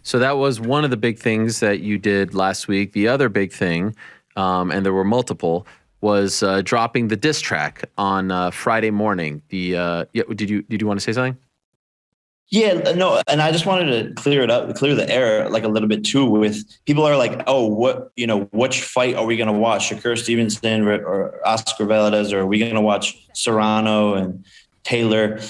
So that was one of the big things that you did last week. The other big thing, and there were multiple, was dropping the diss track on Friday morning. Did you want to say something? Yeah, no, and I just wanted to clear the air like a little bit too. With people are like, oh, which fight are we going to watch? Shakur Stevenson or Oscar Valdez, or are we going to watch Serrano and Taylor?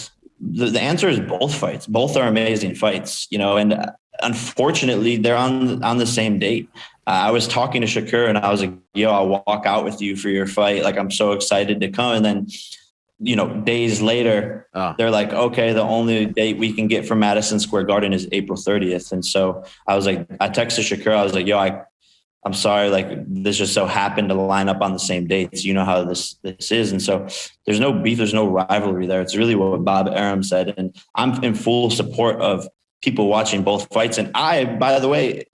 The answer is both fights. Both are amazing fights, and unfortunately they're on the same date. I was talking to Shakur and I was like, yo, I'll walk out with you for your fight. Like, I'm so excited to come. And then, days later, they're like, okay, the only date we can get from Madison Square Garden is April 30th. And so I was like, I texted Shakur. I was like, yo, I'm sorry. Like, this just so happened to line up on the same dates. You know how this is. And so there's no beef. There's no rivalry there. It's really what Bob Arum said. And I'm in full support of people watching both fights. And I, by the way,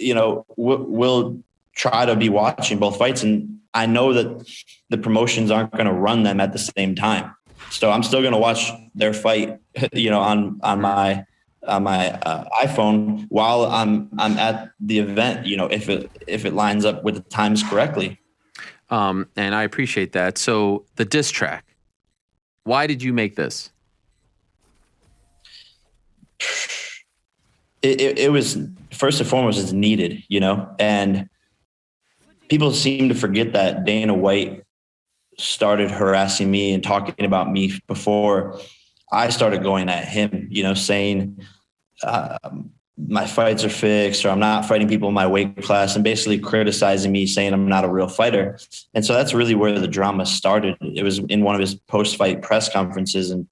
will try to be watching both fights. And I know that the promotions aren't going to run them at the same time. So I'm still going to watch their fight, on my iPhone while I'm at the event, if it lines up with the times correctly. And I appreciate that. So the diss track, why did you make this? It was, first and foremost, it's needed, and people seem to forget that Dana White started harassing me and talking about me before I started going at him, saying my fights are fixed, or I'm not fighting people in my weight class, and basically criticizing me, saying I'm not a real fighter. And so that's really where the drama started. It was in one of his post-fight press conferences. And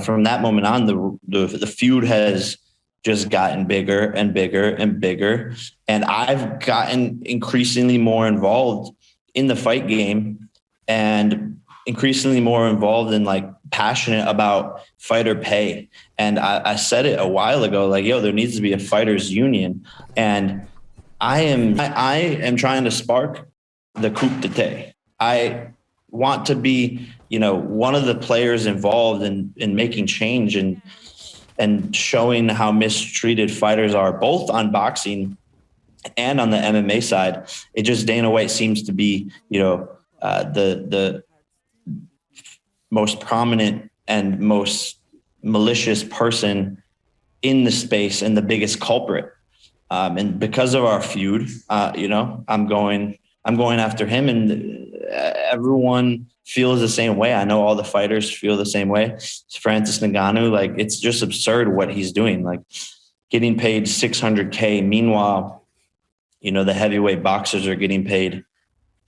from that moment on, the feud has just gotten bigger and bigger and bigger. And I've gotten increasingly more involved in the fight game and increasingly more involved in passionate about fighter pay. And I said it a while ago, like, yo, there needs to be a fighters union. And I am trying to spark the coup d'etat. I want to be, one of the players involved in making change and showing how mistreated fighters are, both on boxing and on the MMA side. It just, Dana White seems to be, the most prominent and most malicious person in the space and the biggest culprit. And because of our feud, I'm going after him, and everyone feels the same way. I know all the fighters feel the same way. Francis Ngannou, it's just absurd what he's doing, getting paid $600K. Meanwhile, the heavyweight boxers are getting paid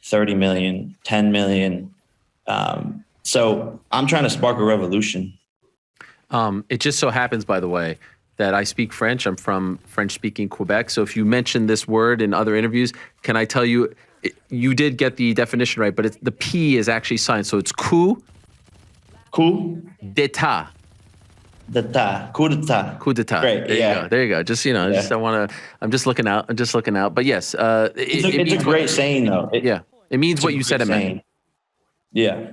$30 million, $10 million. So I'm trying to spark a revolution. It just so happens, by the way, that I speak French. I'm from French-speaking Quebec. So if you mention this word in other interviews, can I tell you, you did get the definition right, but the P is actually silent. So it's coup d'etat. Coup d'etat. Great. There you go. Just, I'm just looking out. But yes, it's a great saying though. It means what you said it meant. Yeah.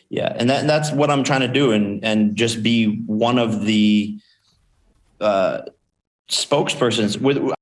Yeah. And that's what I'm trying to do. And just be one of the spokespersons.